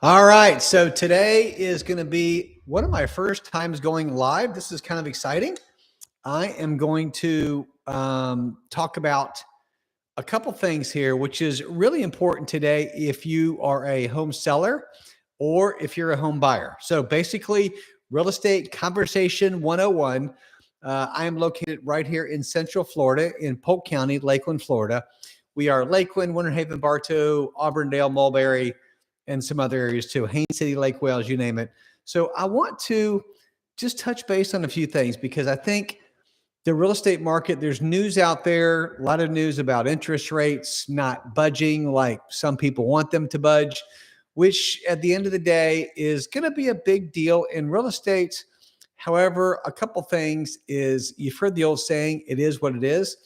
All right. So today is going to be one of my first times going live. This is kind of exciting. I am going to talk about a couple things here, which is really important today if you are a home seller or if you're a home buyer. So basically, real estate conversation 101. I am located right here in Central Florida in Polk County, Lakeland, Florida. We are Lakeland, Winter Haven, Bartow, Auburndale, Mulberry, and some other areas too. Haines City, Lake Wales, you name it. So I want to just touch base on a few things because I think the real estate market, there's news out there, a lot of news about interest rates not budging like some people want them to budge, which at the end of the day is going to be a big deal in real estate. However, a couple things is you've heard the old saying, it is what it is.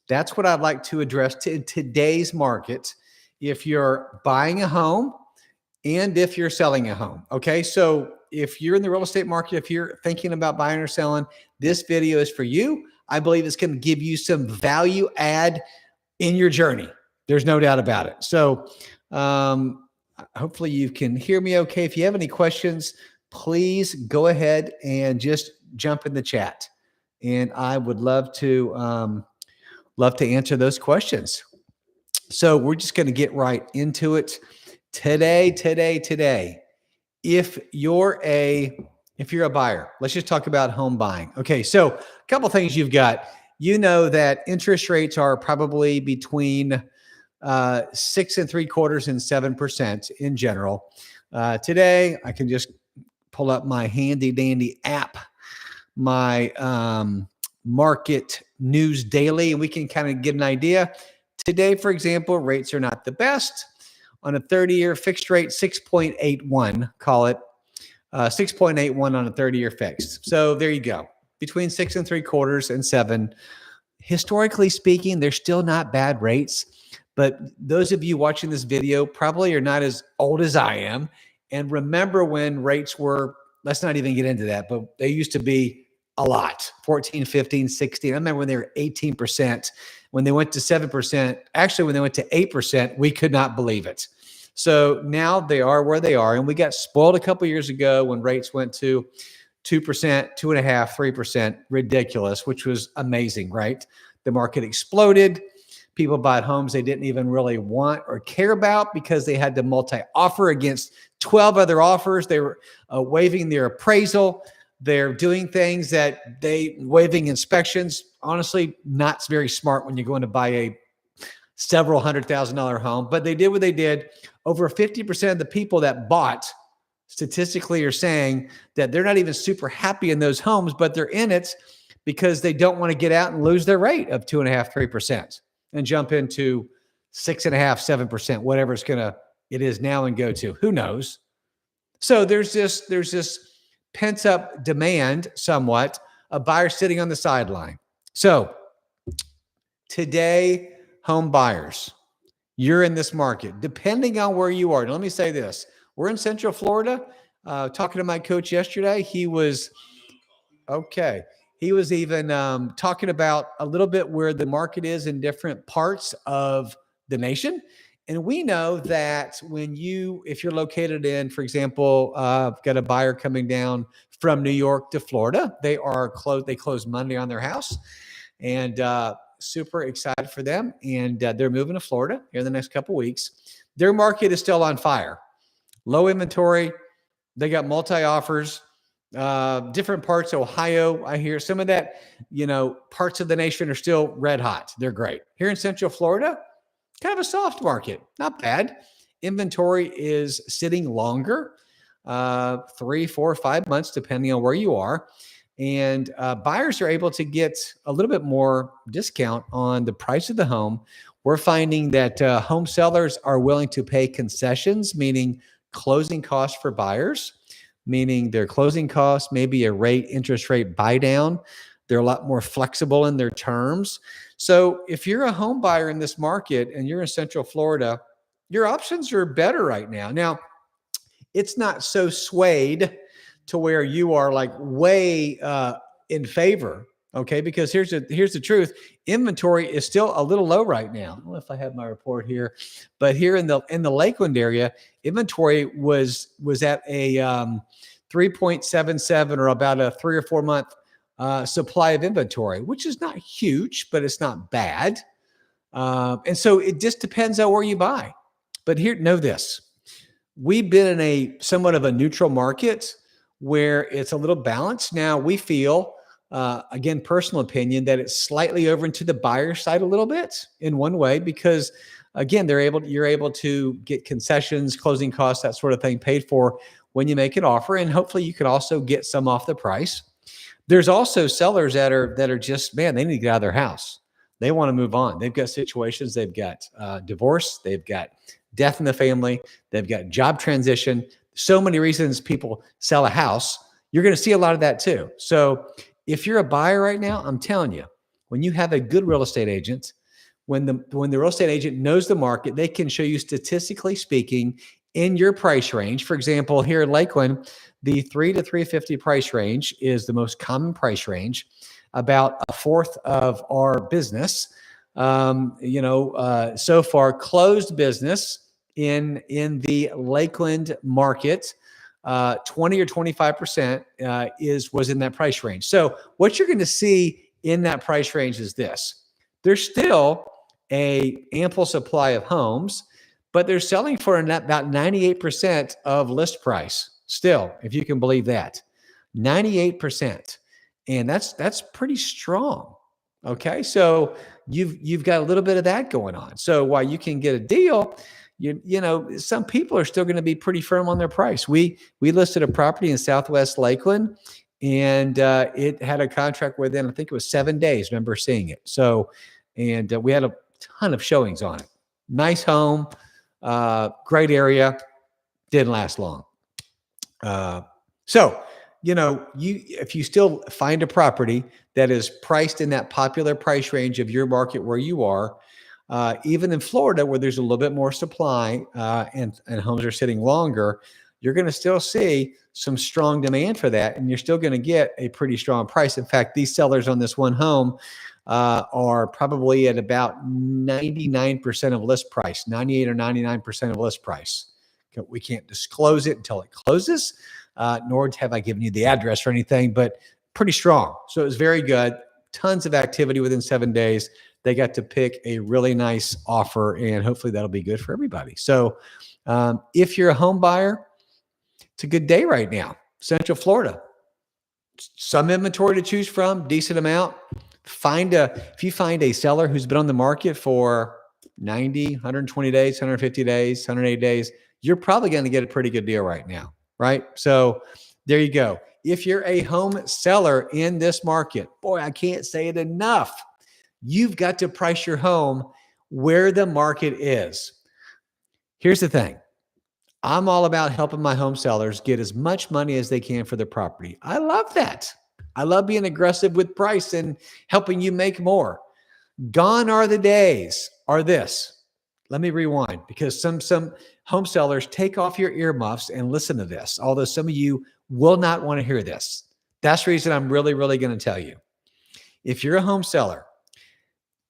That's what I'd like to address in today's market. If you're buying a home and if you're selling a home, okay? So if you're in the real estate market, if you're thinking about buying or selling, this video is for you. I believe it's going to give you some value add in your journey. There's no doubt about it. So hopefully you can hear me okay. If you have any questions, please go ahead and just jump in the chat. And I would love to answer those questions. So we're just going to get right into it. Today. If you're a buyer, let's just talk about home buying. Okay, so a couple things you've got. You know that interest rates are probably between 6.75% and 7% in general. Today, I can just pull up my handy dandy app, my market news daily, and we can kind of get an idea. Today, for example, rates are not the best. On a 30-year fixed rate, 6.81, call it 6.81 on a 30-year fixed. So there you go. Between 6.75% and 7. Historically speaking, they're still not bad rates. But those of you watching this video probably are not as old as I am. And remember when rates were, let's not even get into that, but they used to be a lot, 14, 15, 16. I remember when they were 18%. When they went to 7%, actually, when they went to 8%, we could not believe it. So now they are where they are. And we got spoiled a couple of years ago when rates went to 2%, 2.5%, 3%, ridiculous, which was amazing, right? The market exploded. People bought homes they didn't even really want or care about because they had to multi-offer against 12 other offers. They were waiving their appraisal. They're doing things that waiving inspections, honestly, not very smart when you're going to buy a several $100,000 home, but they did what they did. Over 50% of the people that bought statistically are saying that they're not even super happy in those homes, but they're in it because they don't want to get out and lose their rate of 2.5%, 3% and jump into 6.5%, 7%, whatever it is now and go to. Who knows? So there's this pent up demand somewhat, a buyer sitting on the sideline. So today, home buyers, you're in this market, depending on where you are. Now, let me say this. We're in Central Florida. Talking to my coach yesterday, he was even talking about a little bit where the market is in different parts of the nation. And we know that if you're located in, for example, I've got a buyer coming down from New York to Florida. They close Monday on their house, and super excited for them. And they're moving to Florida here in the next couple of weeks. Their market is still on fire. Low inventory. They got multi-offers. Different parts of Ohio, I hear some of that, parts of the nation are still red hot. They're great. Here in Central Florida, kind of a soft market, not bad. Inventory is sitting longer, 3, 4, 5 months, depending on where you are. And buyers are able to get a little bit more discount on the price of the home. We're finding that home sellers are willing to pay concessions, meaning closing costs for buyers, meaning their closing costs, maybe a interest rate buy down. They're a lot more flexible in their terms. So if you're a home buyer in this market and you're in Central Florida, your options are better right now. Now, it's not so swayed to where you are like way in favor Okay, because here's the truth. Inventory is still a little low right now. I don't know if I have my report here, but here in the Lakeland area, inventory was at a 3.77, or about a 3 or 4 month supply of inventory, which is not huge, but it's not bad. And so it just depends on where you buy. But here, know this: we've been in a somewhat of a neutral market where it's a little balanced. Now we feel, again, personal opinion, that it's slightly over into the buyer side a little bit in one way, because again, you're able to get concessions, closing costs, that sort of thing paid for when you make an offer. And hopefully you could also get some off the price. There's also sellers that are just, man, they need to get out of their house. They want to move on. They've got situations. They've got divorce. They've got death in the family. They've got job transition. So many reasons people sell a house. You're going to see a lot of that too. So if you're a buyer right now, I'm telling you, when you have a good real estate agent, when the real estate agent knows the market, they can show you, statistically speaking, in your price range. For example, here in Lakeland, the 3 to 350 price range is the most common price range. About a fourth of our business, so far closed business in the Lakeland market, 20 or 25% was in that price range. So what you're going to see in that price range is this: there's still a ample supply of homes, but they're selling for about 98% of list price still, if you can believe that. 98%. And that's pretty strong. Okay. So you've got a little bit of that going on. So while you can get a deal, some people are still going to be pretty firm on their price. We listed a property in Southwest Lakeland, and it had a contract within, I think it was 7 days. Remember seeing it. So, and we had a ton of showings on it. Nice home, great area, didn't last long. If you still find a property that is priced in that popular price range of your market where you are, even in Florida, where there's a little bit more supply and homes are sitting longer, you're going to still see some strong demand for that, and you're still going to get a pretty strong price. In fact, these sellers on this one home are probably at about 99% of list price, 98 or 99% of list price. We can't disclose it until it closes. Nor have I given you the address or anything, but pretty strong. So it was very good. Tons of activity within 7 days. They got to pick a really nice offer, and hopefully that'll be good for everybody. So if you're a home buyer, it's a good day right now. Central Florida, some inventory to choose from, decent amount. If you find a seller who's been on the market for 90, 120 days, 150 days, 180 days, you're probably going to get a pretty good deal right now. Right? So there you go. If you're a home seller in this market, boy, I can't say it enough. You've got to price your home where the market is. Here's the thing. I'm all about helping my home sellers get as much money as they can for their property. I love that. I love being aggressive with price and helping you make more. Gone are the days are this. Let me rewind, because some home sellers, take off your earmuffs and listen to this, although some of you will not want to hear this. That's the reason I'm really, really going to tell you. If you're a home seller,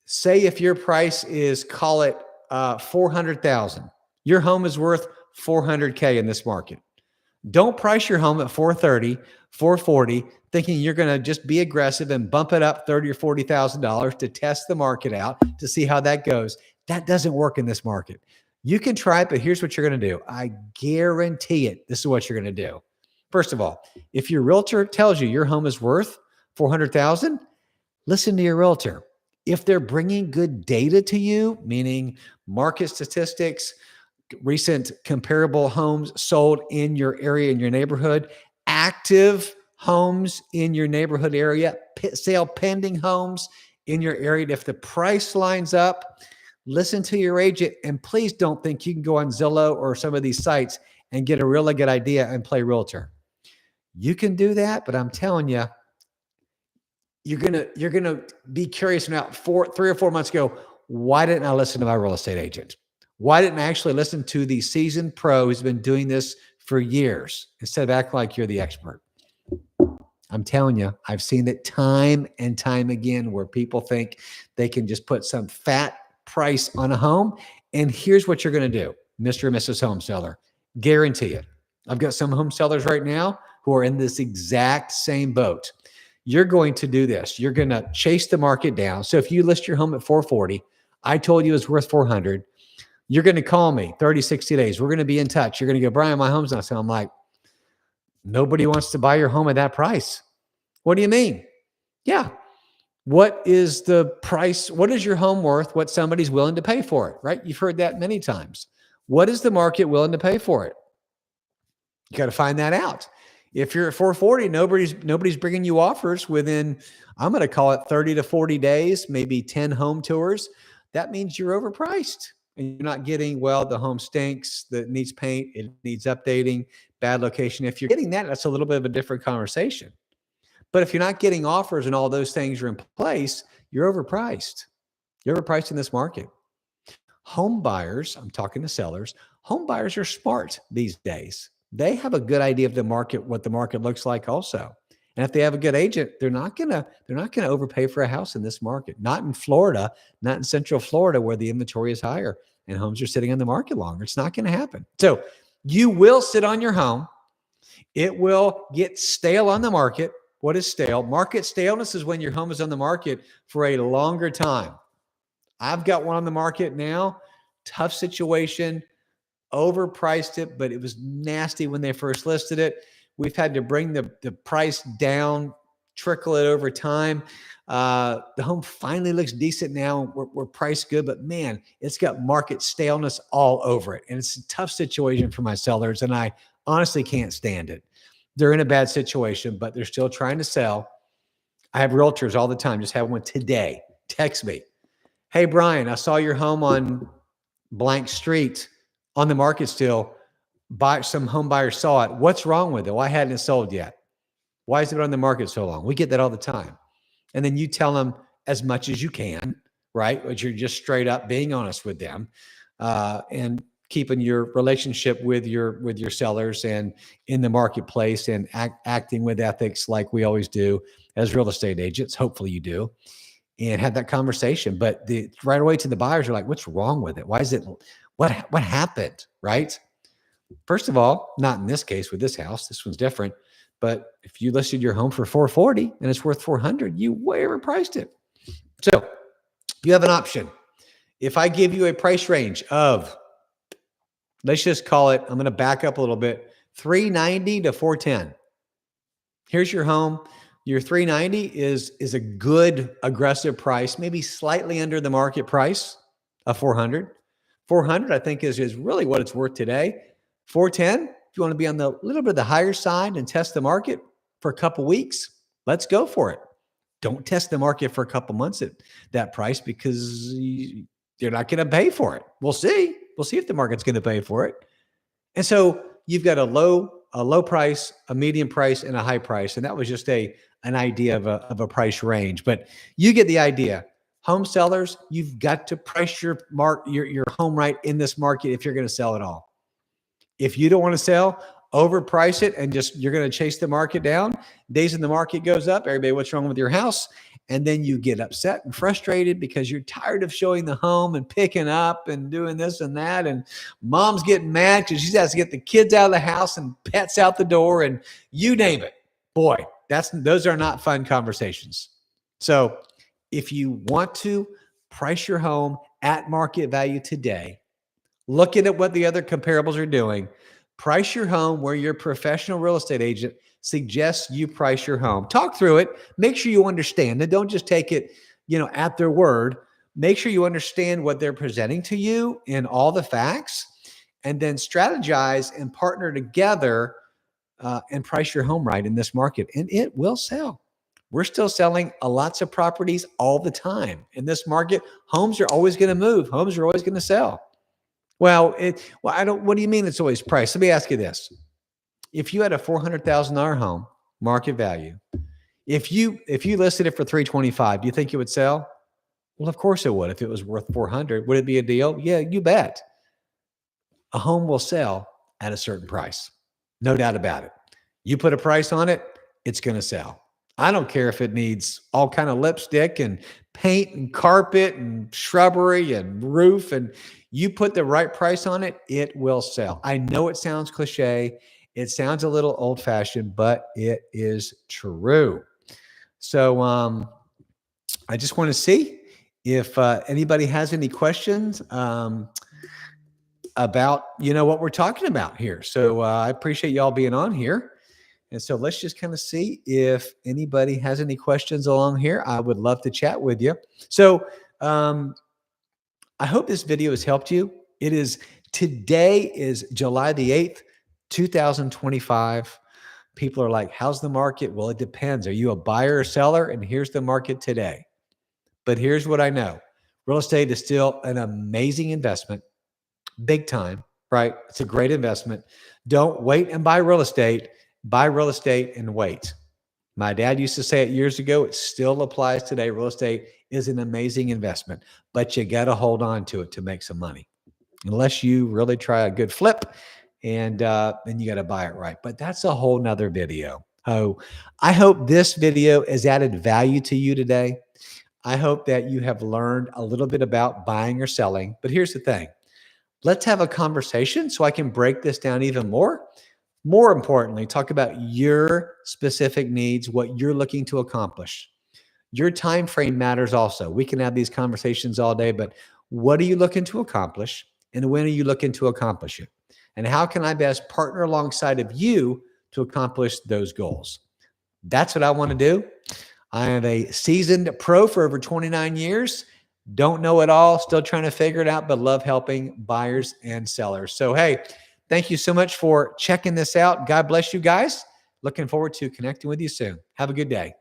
say if your price is, call it $400,000, your home is worth $400K in this market. Don't price your home at $430,000, $440,000, thinking you're going to just be aggressive and bump it up $30,000 or $40,000 to test the market out to see how that goes. That doesn't work in this market. You can try it, but here's what you're going to do. I guarantee it. This is what you're going to do. First of all, if your realtor tells you your home is worth $400,000, listen to your realtor. If they're bringing good data to you, meaning market statistics, recent comparable homes sold in your area, in your neighborhood, active homes in your neighborhood area, sale pending homes in your area, if the price lines up, listen to your agent, and please don't think you can go on Zillow or some of these sites and get a really good idea and play realtor. You can do that, but I'm telling you, you're gonna be curious now. 3 or 4 months ago, why didn't I listen to my real estate agent? Why didn't I actually listen to the seasoned pro who's been doing this for years instead of acting like you're the expert? I'm telling you, I've seen it time and time again where people think they can just put some fat price on a home. And here's what you're going to do, Mr. and Mrs. Home Seller. Guarantee it. I've got some home sellers right now who are in this exact same boat. You're going to do this. You're going to chase the market down. So if you list your home at 440, I told you it's worth 400. You're going to call me 30, 60 days. We're going to be in touch. You're going to go, Brian, my home's not selling. I'm like, nobody wants to buy your home at that price. What do you mean? Yeah. What is the price? What is your home worth? What somebody's willing to pay for it, right? You've heard that many times. What is the market willing to pay for it? You got to find that out. If you're at 440, nobody's bringing you offers within, I'm going to call it 30 to 40 days, maybe 10 home tours. That means you're overpriced and you're not getting, well, the home stinks, that needs paint, it needs updating, bad location. If you're getting that, that's a little bit of a different conversation. But if you're not getting offers and all those things are in place, you're overpriced. You're overpriced in this market. Home buyers, I'm talking to sellers, home buyers are smart these days. They have a good idea of the market, what the market looks like also. And if they have a good agent, they're not gonna overpay for a house in this market. Not in Florida, not in Central Florida where the inventory is higher and homes are sitting on the market longer. It's not gonna happen. So you will sit on your home. It will get stale on the market. What is stale? Market staleness is when your home is on the market for a longer time. I've got one on the market now. Tough situation. Overpriced it, but it was nasty when they first listed it. We've had to bring the price down, trickle it over time. The home finally looks decent now. We're priced good, but man, it's got market staleness all over it. And it's a tough situation for my sellers, and I honestly can't stand it. They're in a bad situation, but they're still trying to sell. I have realtors all the time. Just had one today. Text me. Hey, Brian, I saw your home on blank street on the market still. Some home buyers saw it. What's wrong with it? Why hadn't it sold yet? Why is it on the market so long? We get that all the time. And then you tell them as much as you can, right? But you're just straight up being honest with them and keeping your relationship with your sellers and in the marketplace and acting with ethics like we always do as real estate agents. Hopefully you do. And have that conversation. But right away to the buyers are like, what's wrong with it? Why is it, what happened, right? First of all, not in this case with this house, this one's different. But if you listed your home for 440 and it's worth 400, you way overpriced it. So you have an option. If I give you a price range of, let's just call it, I'm going to back up a little bit, 390 to 410. Here's your home. Your 390 is a good aggressive price, maybe slightly under the market price of 400. 400, I think, is really what it's worth today. 410, if you want to be on the little bit of the higher side and test the market for a couple weeks, let's go for it. Don't test the market for a couple months at that price because you're not going to pay for it. We'll see. We'll see if the market's going to pay for it. And so you've got a low price, a medium price, and a high price. And that was just an idea of a price range. But you get the idea. Home sellers, you've got to price your home right in this market if you're going to sell it all. If you don't want to sell, overprice it and you're going to chase the market down. Days in the market goes up. Everybody, what's wrong with your house? And then you get upset and frustrated because you're tired of showing the home and picking up and doing this and that. And mom's getting mad because she has to get the kids out of the house and pets out the door and you name it. Boy, those are not fun conversations. So if you want to price your home at market value today, looking at what the other comparables are doing, price your home where your professional real estate agent suggests you price your home. Talk through it. Make sure you understand it. Don't just take it, at their word. Make sure you understand what they're presenting to you and all the facts, and then strategize and partner together and price your home right in this market. And it will sell. We're still selling lots of properties all the time. In this market, homes are always going to move. Homes are always going to sell. Well, what do you mean it's always priced? Let me ask you this. If you had a $400,000 home, market value, if you listed it for $325, do you think it would sell? Well, of course it would. If it was worth $400, would it be a deal? Yeah, you bet. A home will sell at a certain price. No doubt about it. You put a price on it, it's going to sell. I don't care if it needs all kind of lipstick and paint and carpet and shrubbery and roof, and you put the right price on it, it will sell. I know it sounds cliche. It sounds a little old fashioned, but it is true. So I just want to see if anybody has any questions about, what we're talking about here. So I appreciate y'all being on here. And so let's just kind of see if anybody has any questions along here. I would love to chat with you. So I hope this video has helped you. Today is July the 8th, 2025. People are like, how's the market? Well, it depends. Are you a buyer or seller? And here's the market today. But here's what I know. Real estate is still an amazing investment, big time, right? It's a great investment. Don't wait and buy real estate. Buy real estate and wait. My dad used to say it years ago. It still applies today. Real estate is an amazing investment, but you got to hold on to it to make some money. Unless you really try a good flip, and then you got to buy it right. But that's a whole nother video. Oh, I hope this video has added value to you today. I hope that you have learned a little bit about buying or selling. But here's the thing. Let's have a conversation so I can break this down even more. More importantly, talk about your specific needs, what you're looking to accomplish. Your time frame matters also. We can have these conversations all day, but what are you looking to accomplish? And when are you looking to accomplish it? And how can I best partner alongside of you to accomplish those goals? That's what I want to do. I am a seasoned pro for over 29 years. Don't know it all, still trying to figure it out, but love helping buyers and sellers. So, hey, thank you so much for checking this out. God bless you guys. Looking forward to connecting with you soon. Have a good day.